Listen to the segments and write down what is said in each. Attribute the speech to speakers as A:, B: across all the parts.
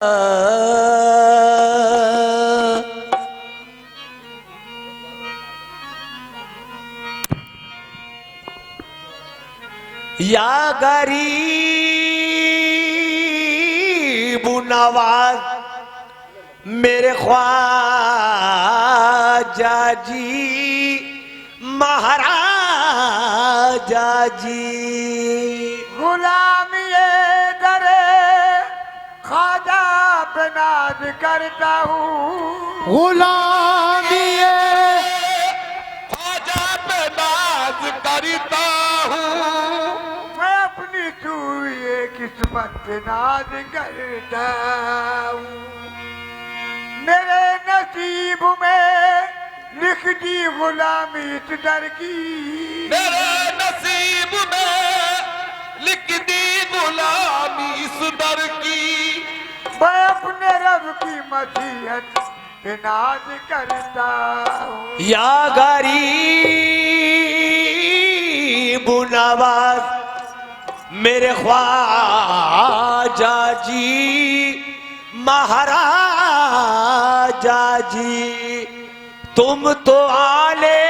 A: या गरीब नवाज मेरे ख्वाजा जी महाराजा जी।
B: गुलामी दरे ख्वाजा पे नाज करता हूँ,
C: गुलामी ख्वाजा पे नाज करता हूँ।
B: मैं अपनी छुए किस्मत पे नाज करता हूँ। मेरे नसीब में लिख दी गुलामी इस दर की,
C: मेरे नसीब में लिख दी गुलामी इस दर की।
B: मैं अपने रब की मसीहत पे नाज करता हूँ।
A: या गरीब नवाज मेरे ख्वाजा जी महाराजा जी। तुम तो आले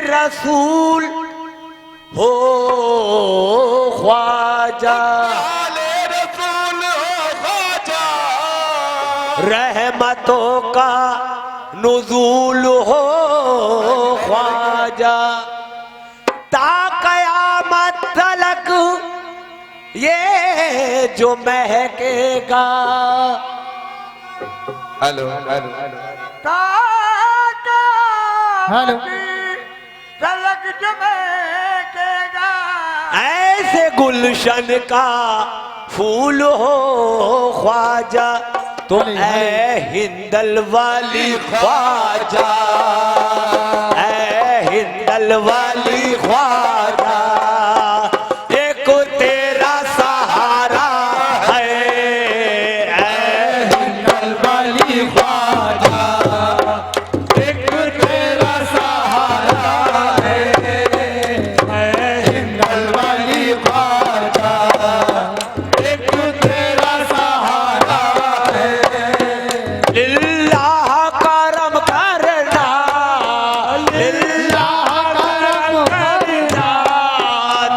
A: रसूल हो ख्वाजा,
C: आले रसूल हो ख्वाजा,
A: रहमतों का नुज़ूल हो ख्वाजा। ता क़यामत तलक ये जो महकेगा।
C: हेलो हेलो
B: हेलो तलक जमेगा,
A: ऐसे गुलशन का फूल हो ख्वाजा। तुम ऐ हिंदल वाली ख्वाजा, ऐ हिंदल वाली ख्वाजा। एक तेरा सहारा है, ऐ हिंदल वाली ख्वाजा। एक तेरा सहारा है, ऐ हिंदल वाली ख्वाजा। एक तेरा सहारा है। लिल्लाह करम करना, लिल्लाह करम करना।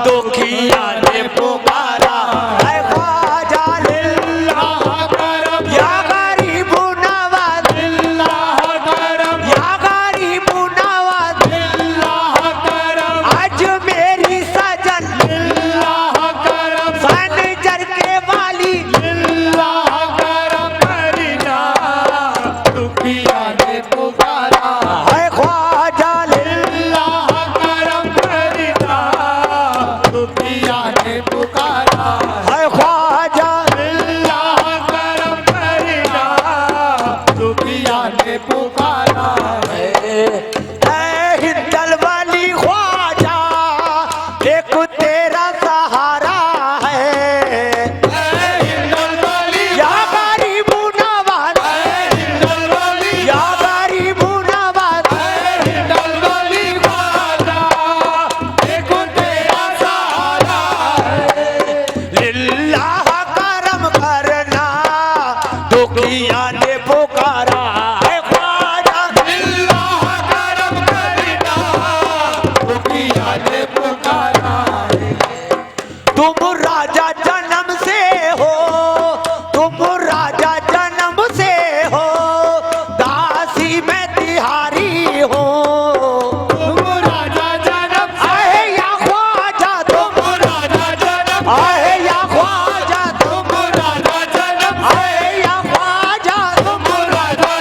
A: दुखिया ने पुकारा है ख्वाजा लिल्लाह करम। या गरीब नवाज लिल्लाह करम, या गरीब नवाज लिल्लाह करम। आज मेरी सजन लिल्लाह करम, फनजर के वाली लिल्लाह करम करना। दुखिया ने पुकारा है ख्वाजा लिल्लाह करम करना। दुखिया ने पुकारा है ख्वाजा लिल्लाह करम करना। दुखिया ने पुकारा है। ऐ हिंदल वाली ख्वाजा एक तेरा सहारा है। या गरीब नवाज, या गरीब नवाज। लिल्लाह करम करना। दुखिया ने पुकारा है ख्वाजा लिल्लाह करम करना। दुखिया ने पुकारा है। तुम राजा जन्म से हो, तुम राजा जन्म से हो। दासी में तिहारी हो, तुम राजा जन्म से। आए या ख्वाजा तुम राजा जन्म, आए या ख्वाजा तुम राजा जन्म, आए या ख्वाजा तुम राजा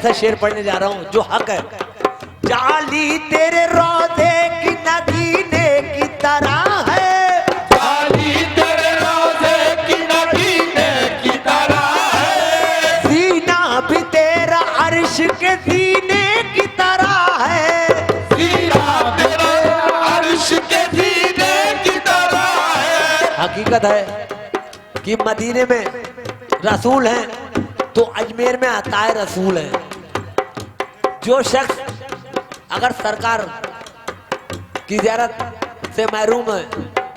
A: ऐसा शेर पढ़ने जा रहा हूं जो हक है। जाली तेरे रोजे की नगीने की तरह है,
C: जाली तेरे रोजे की नगीने की तरह है,
A: सीना भी तेरा अर्श के सीने की तरह है,
C: सीना तेरा अर्श के सीने की तरह है।
A: हकीकत है कि मदीने में रसूल हैं तो अजमेर में आता है रसूल है। जो शख्स अगर सरकार की ज़ियारत से महरूम है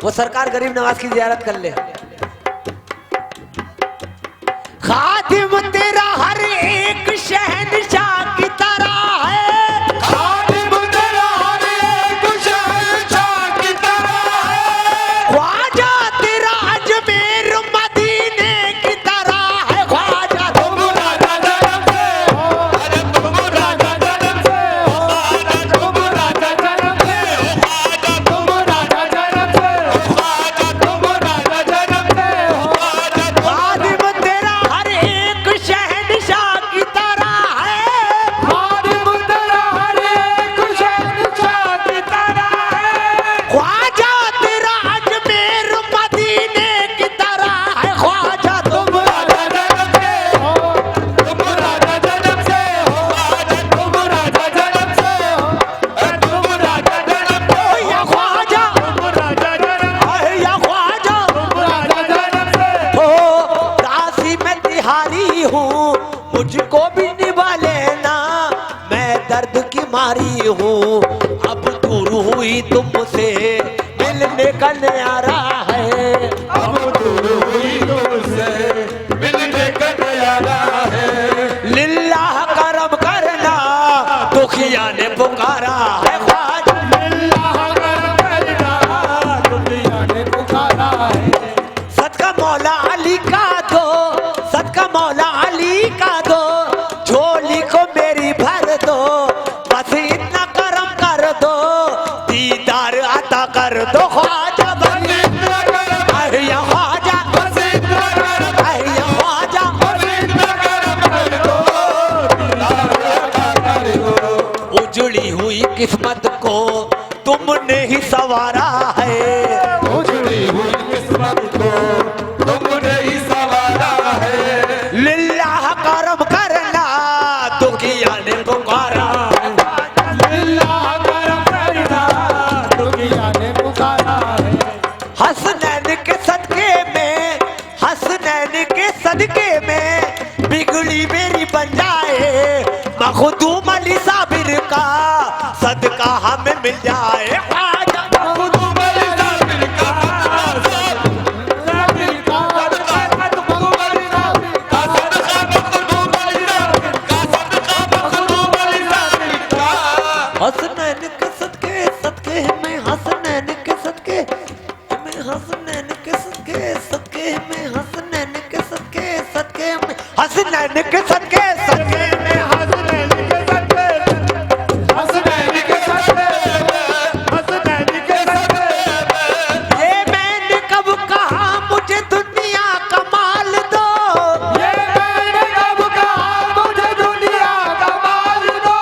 A: वो सरकार गरीब नवाज की ज़ियारत कर ले। खादिम तेरा हर एक शहंशाह की तरह है,
C: खादिम तेरा हर एक शहंशाह की तरह है,
A: ख्वाजा तेरा अजमेर मदीने की तरह है, ख्वाजा
C: तुम राजा जनम से हो, अरे तुम राजा जनम से हो, अरे तुम राजा जनम से हो, ख्वाजा तुम राजा जनम से हो, ख्वाजा तुम राजा जनम से हो, ख्वाजा तुम
A: खादिम तेरा हर एक शहंशाह की तरह है,
C: खादिम तेरा हर एक शहंशाह की तरह है,
A: ख्वाजा तेरा अजमेर मदीने की तरह है, ख्वाजा
C: तुम राजा जनम से हो, तुम राजा जनम से हो, ख्वाजा तुम राजा जनम से हो, अरे तुम राजा जनम से हो,
A: या ख्वाजा
C: तुम राजा जनम
A: आहे या ख्वाजा
C: तुम राजा जनम से
A: हो, दासी मैं तिहारी हूँ मुझको भी निभा लेना, मैं दर्द की मारी हूँ अब दूर हुई तुमसे मिलने का न्यारा है,
C: अब दूर हुई तुमसे मिलने का नयारा है।
A: लिल्लाह करम करना दुखिया ने पुकारा है, ख्वाजा
C: अल्लाह करम करना दुनिया ने पुकारा है।
A: सदका मौला अली का दो, सदका मौला अली का दो, झोली को मेरी भर दो, बस इतना करम कर दो, दीदार अता कर दो, ख्वाजा बस
C: इतना करम
A: आहे या ख्वाजा,
C: बस इतना करम
A: आहे या ख्वाजा,
C: बस इतना करम कर दो, दीदार अता कर दो।
A: उजड़ी हुई किस्मत को तुमने ही संवारा है,
C: उजड़ी हुई किस्मत को तुमने ही संवारा है।
A: लिल्लाह करम करना दुखिया ने पुकारा है।
C: अल्लाह करम करना दुनिया ने पुकारा है।
A: हसनैन के सदके में, हसनैन के सदके में बिगड़ी मेरी बन जाए, मखदूम अली साबिर का सदका हमें मिल जाए, ख्वाजा
C: मखदूम अली साबिर का साबिर का सदका, मखदूम अली साबिर का सदका, मखदूम अली साबिर का सदका, मखदूम अली साबिर का।
A: हसनैन के सदके सदके में, हसनैन के सदके में, हसनैन के सदके सदके में, हसनैन के सदके सदके में, हसनैन के सदके सदके में,
C: हसनैन के सदके, हसनैन के सदके, हसनैन के सदके।
A: ये मैंने कब कहा मुझे दुनिया का माल दो,
C: ये मैंने कब कहा मुझे दुनिया का माल दो,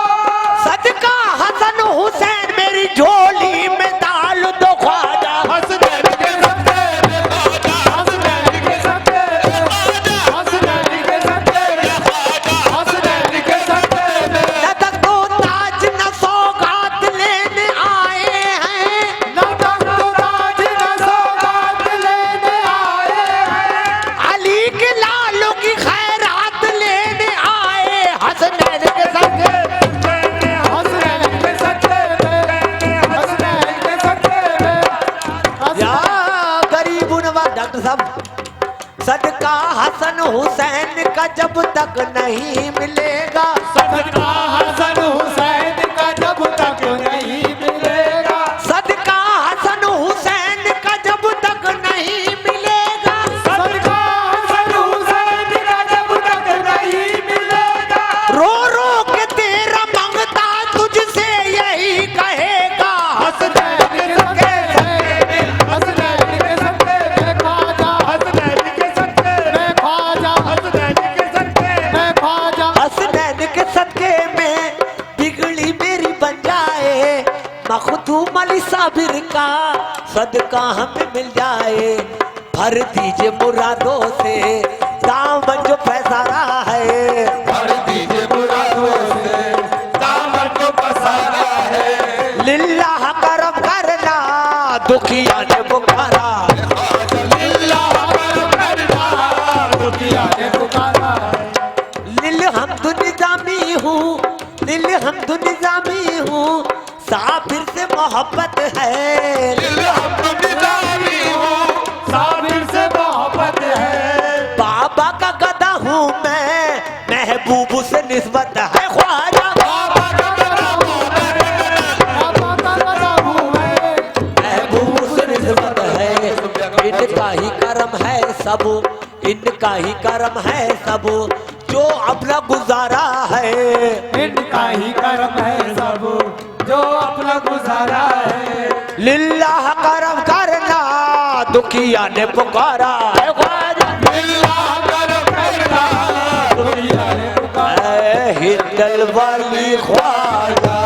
A: सदका हसन हुसैन मेरी झोली में डाल दो, ख्वाजा
C: हसनैन के सदके में ख्वाजा, हसनैन के सदके में ख्वाजा, हसनैन के सदके में ख्वाजा, हसनैन के सदके में।
A: न तक तो ताज न सौगात लेने आए हैं,
C: न तक तो ताज न सौगात लेने आए हैं,
A: अली के लालों की खैरात लेने आए, हसनैन के सदके
C: हसनैन के सदके में, हसनैन के सदके में।
A: या गरीब नवाज डॉक्टर साहब, सदका हसन हुसैन का जब तक नहीं मिलेगा,
C: सदका हसन हुसैन का जब तक नहीं मिलेगा,
A: सदका हसन हुसैन का जब तक नहीं मिलेगा,
C: सदका हसन हुसैन का जब तक नहीं मिलेगा,
A: रो रो के तेरा मंगता तुझसे यही कहेगा,
C: हसनैन के सदके में, हसनैन के सदके में ख्वाजा, हसनैन के सदके में ख्वाजा, हसनैन के सदके में ख्वाजा।
A: हसनैन के सदके सदका हमें मिल जाए, भर दीजिए मुरादों से दामन जो फैसारा है।
C: भर दीजिए मुरादों से दामन को पसारा है।
A: लिल्लाह करम करना दुखिया ने पुकारा,
C: लिल्लाह करम करना दुखिया ने पुकारा है।
A: लिल हमदु निजामी हूँ, लिल हमदु निजामी हूँ, साबिर से मोहब्बत है।
C: साबिर से मोहब्बत है।
A: बाबा का गदा हूँ मैं, महबूब से निस्बत है। ख्वाजा
C: बाबा का गदा हूँ मैं, बाबा का गदा हूँ मैं,
A: महबूब से निस्बत है। इनका ही करम है सब, इनका ही करम है सब, जो अपना गुजारा है।
C: इनका ही करम है सब, जो अपना गुजारा है।
A: लिल्लाह करम करना दुखिया ने पुकारा है। ख्वाजा
C: लिल्लाह करम करना दुखिया ने पुकारा है।
A: हिंदल वाली ख्वाजा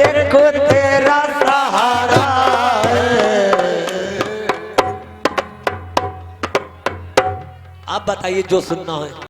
A: एक तेरा सहारा है। आप बताइए जो सुनना है।